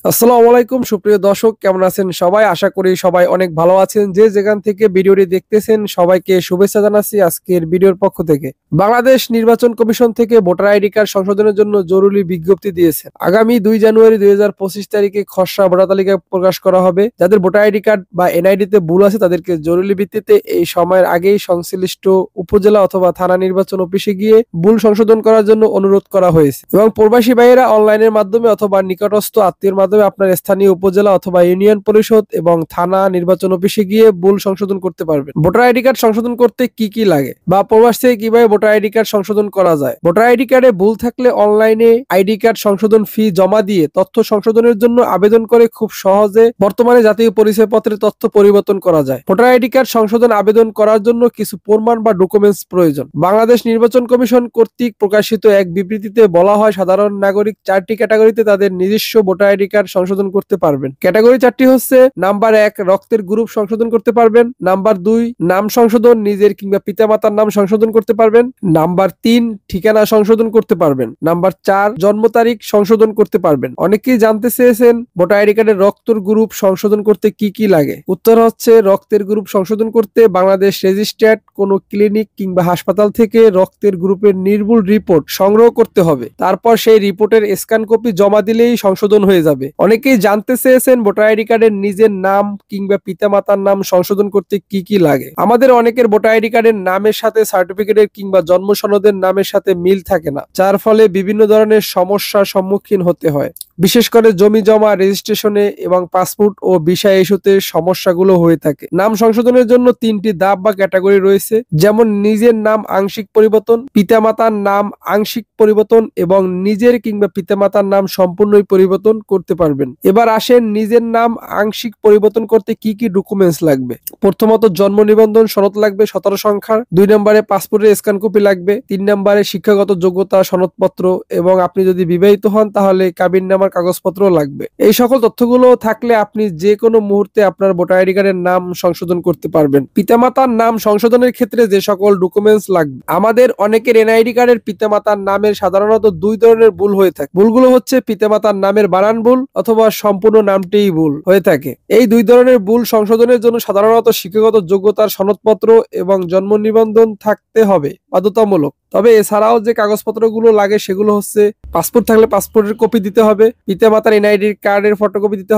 আসসালামু আলাইকুম সুপ্রিয় দর্শক, কেমন আছেন সবাই? আশা করি সবাই অনেক ভালো আছেন। যে যেখান থেকে ভিডিওটি দেখতেছেন সবাইকে শুভেচ্ছা জানাচ্ছি আজকের ভিডিওর পক্ষ থেকে। বাংলাদেশ নির্বাচন কমিশন থেকে ভোটার আইডি কার্ড সংশোধনের জন্য জরুরি বিজ্ঞপ্তি দিয়েছে। আগামী 2 জানুয়ারি 2025 তারিখে খসড়া ভোটার তালিকা প্রকাশ করা হবে। যাদের ভোটার আইডি কার্ড বা এনআইডি তে ভুল আছে তাদেরকে জরুরি ভিত্তিতে এই সময়ের আগেই সংশ্লিষ্ট উপজেলা অথবা থানা নির্বাচন অফিসে গিয়ে ভুল সংশোধন করার জন্য অনুরোধ করা হয়েছে এবং প্রবাসী ভাইয়েরা অনলাইনের মাধ্যমে অথবা নিকটস্থ আত্মীয়ের মাধ্যমে আপনার স্থানীয় উপজেলা অথবা ইউনিয়ন পরিষদ এবং থানা নির্বাচন অফিসে গিয়ে ভুল সংশোধন করতে পারবেন। ভোটার আইডি কার্ড সংশোধন করতে কি কি লাগে বা প্রবাস থেকে কিভাবে ভোটার আইডি কার্ড সংশোধন করা যায়। ভোটার আইডি কার্ডে ভুল থাকলে অনলাইনে আইডি কার্ড সংশোধন ফি জমা দিয়ে তথ্য সংশোধনের জন্য আবেদন করে খুব সহজে বর্তমানে জাতীয় পরিচয়পত্রের তথ্য পরিবর্তন করা যায়। ভোটার আইডি কার্ড সংশোধন আবেদন করার জন্য কিছু প্রমাণ বা ডকুমেন্টস প্রয়োজন। বাংলাদেশ নির্বাচন কমিশন কর্তৃক প্রকাশিত এক বিবৃতিতে বলা হয়, সাধারণ নাগরিক 4টি ক্যাটাগরিতে তাদের নিজস্ব ভোটার আইডি কার্ড সংশোধন করতে পারবেন। ক্যাটাগরি 4টি হচ্ছে: নাম্বার 1 রক্তের গ্রুপ সংশোধন করতে পারবেন, নাম্বার 2 নাম সংশোধন, নিজের কিংবা পিতামাতার নাম সংশোধন করতে পারবেন, নাম্বার 3 ঠিকানা সংশোধন করতে পারবেন, নাম্বার 4 জন্ম তারিখ সংশোধন করতে পারবেন। অনেকেই জানতে চেয়েছেন ভোটার আইডি কার্ডের রক্তের গ্রুপ সংশোধন করতে কি কি লাগে। উত্তর হচ্ছে, রক্তের গ্রুপ সংশোধন করতে বাংলাদেশ রেজিস্ট্রার্ড কোনো ক্লিনিক কিংবা হাসপাতাল থেকে রক্তের গ্রুপের নির্ভুল রিপোর্ট সংগ্রহ করতে হবে। তারপর সেই রিপোর্টের স্ক্যান কপি জমা দিলেই সংশোধন হয়ে যাবে। অনেকেই জানতে চেয়েছেন ভোটার আইডি কার্ডের নিজের নাম কিংবা পিতামাতার নাম সংশোধন করতে কি কি লাগে। আমাদের অনেকের ভোটার আইডি কার্ডের নামের সাথে সার্টিফিকেটের কিংবা জন্ম সনদের নামের সাথে মিল থাকে না, যার ফলে বিভিন্ন ধরনের সমস্যার সম্মুখীন হতে হয়। বিশেষ করে জমি জমা রেজিস্ট্রেশনে এবং পাসপোর্ট ও ভিসা ইস্যুতে সমস্যাগুলো হয়ে থাকে। নাম সংশোধনের জন্য 3টি ধাপ বা ক্যাটাগরি রয়েছে, যেমন নিজের নাম আংশিক পরিবর্তন, পিতামাতার নাম আংশিক পরিবর্তন এবং নিজের কিংবা পিতামাতার নাম সম্পূর্ণই পরিবর্তন করতে পারবেন। এবার আসেন, নিজের নাম আংশিক পরিবর্তন করতে কি কি ডকুমেন্টস লাগবে। প্রথমত জন্ম নিবন্ধন সনদ লাগবে 17 সংখ্যার, 2 নম্বরে পাসপোর্টের স্ক্যান কপি লাগবে, 3 নম্বরে শিক্ষাগত যোগ্যতা সনদপত্র এবং আপনি যদি বিবাহিত হন তাহলে কাবিননামার কাগজপত্র লাগবে। এই সকল তথ্যগুলো থাকলে আপনি যে কোনো মুহূর্তে আপনার ভোটার আইডি কার্ডের নাম সংশোধন করতে পারবেন। পিতামাতার নাম সংশোধনের ক্ষেত্রে যে সকল ডকুমেন্টস লাগবে, আমাদের অনেকের এনআইডি কার্ডের পিতামাতার নামের সাধারণত 2 ধরনের ভুল হয়ে থাকে। ভুলগুলো হচ্ছে পিতামাতার নামের বানান ভুল অথবা সম্পূর্ণ নামটিই ভুল হয়ে থাকে। এই 2 ধরনের ভুল সংশোধনের জন্য সাধারণত শিক্ষাগত যোগ্যতার সনদপত্র এবং জন্ম নিবন্ধন থাকতে হবে বাধ্যতামূলক। তবে এছাড়াও যে কাগজপত্রগুলো লাগে সেগুলো হচ্ছে, পাসপোর্ট থাকলে পাসপোর্টের কপি দিতে হবে, পিতামাতার এনআইডি কার্ডের ফটোকপি দিতে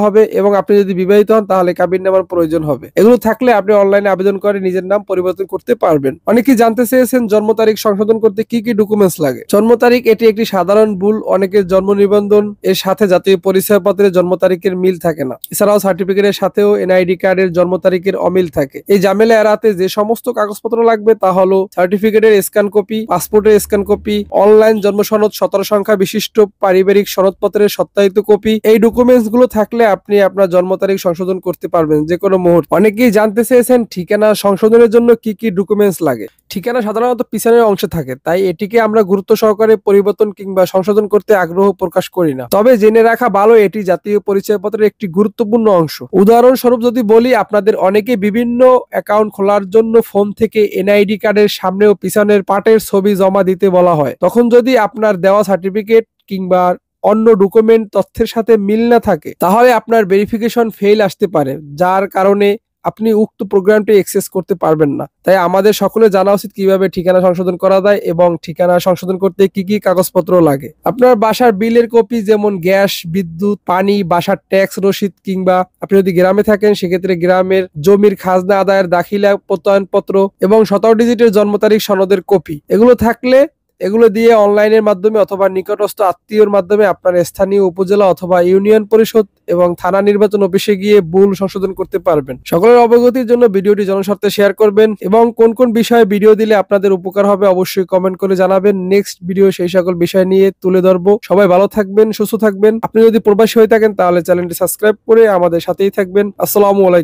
হবে এবং আপনি যদি বিবাহিত হন তাহলে কাবিননামার প্রয়োজন হবে। এগুলো থাকলে আপনি অনলাইনে আবেদন করে নিজের নাম পরিবর্তন করতে পারবেন। অনেকেই জানতে চেয়েছেন জন্ম তারিখ সংশোধন করতে কি কি ডকুমেন্টস লাগে। জন্ম তারিখ এটি একটি সাধারণ ভুল। অনেকের জন্ম নিবন্ধন এর সাথে জাতীয় পরিচয়পত্রের জন্ম তারিখের মিল থাকে না। এছাড়াও সার্টিফিকেটের সাথেও এনআইডি কার্ডের জন্ম তারিখের অমিল থাকে। এই ঝামেলা এড়াতে যে সমস্ত কাগজপত্র লাগবে তা হলো সার্টিফিকেটের স্ক্যান কপি, পাসপোর্টের স্ক্যান কপি, অনলাইন জন্ম সনদ 17 সংখ্যা বিশিষ্ট পারিবারিক সনদপত্রের সত্যায়িত কপি। এই ডকুমেন্টস গুলো থাকলে আপনি আপনার জন্ম তারিখ সংশোধন করতে পারবেন যে কোনো মুহূর্তে। অনেকেই জানতে চেয়েছেন ঠিকানা সংশোধনের জন্য কি কি ডকুমেন্টস লাগে। ঠিকানা সাধারণত পিছনের অংশে থাকে, তাই এটিকে আমরা গুরুত্ব সহকারে পরিবর্তন কিংবা সংশোধন করতে আগ্রহ প্রকাশ করি না। তবে জেনে রাখা ভালো, এটি জাতীয় পরিচয়পত্রের একটি গুরুত্বপূর্ণ অংশ। উদাহরণস্বরূপ যদি বলি, আপনাদের অনেকে বিভিন্ন অ্যাকাউন্ট খোলার জন্য ফোন থেকে এনআইডি কার্ডের সামনে ও পিছনের পাটের ছবি জমা দিতে বলা হয়। তখন যদি আপনার দেওয়া সার্টিফিকেট কিংবা অন্য ডকুমেন্ট তথ্যের সাথে মিল না থাকে তাহলে আপনার ভেরিফিকেশন ফেল আসতে পারে, যার কারণে আপনি উক্ত প্রোগ্রামটি অ্যাক্সেস করতে পারবেন না। তাই আমাদের সকলে জানা উচিত কিভাবে ঠিকানা সংশোধন করা যায় এবং ঠিকানা সংশোধন করতে কি কি কাগজপত্র লাগে। আপনার বাসার বিলের কপি, যেমন গ্যাস, বিদ্যুৎ, পানি, বাসার ট্যাক্স রসিদ, কিংবা আপনি যদি গ্রামে থাকেন সেক্ষেত্রে গ্রামের জমির খাজনা আদায়ের দাখিলা প্রত্যয়নপত্র এবং 17 ডিজিটের জন্ম তারিখ সনদের কপি, এগুলো থাকলে এগুলো দিয়ে অনলাইনের মাধ্যমে অথবা নিকটস্থ আত্মীয়র মাধ্যমে আপনার স্থানীয় উপজেলা অথবা ইউনিয়ন পরিষদ এবং থানা নির্বাচন অফিসে গিয়ে ভুল সংশোধন করতে পারবেন। সকলের অবগতির জন্য ভিডিওটি জনস্বার্থে শেয়ার করবেন এবং কোন কোন বিষয়ে ভিডিও দিলে আপনাদের উপকার হবে অবশ্যই কমেন্ট করে জানাবেন। নেক্সট ভিডিও সেই সকল বিষয় নিয়ে তুলে ধরবো। সবাই ভালো থাকবেন, সুস্থ থাকবেন। আপনি যদি প্রবাসী হয়ে থাকেন তাহলে চ্যানেলটি সাবস্ক্রাইব করে আমাদের সাথেই থাকবেন। আসসালামু আলাইকুম।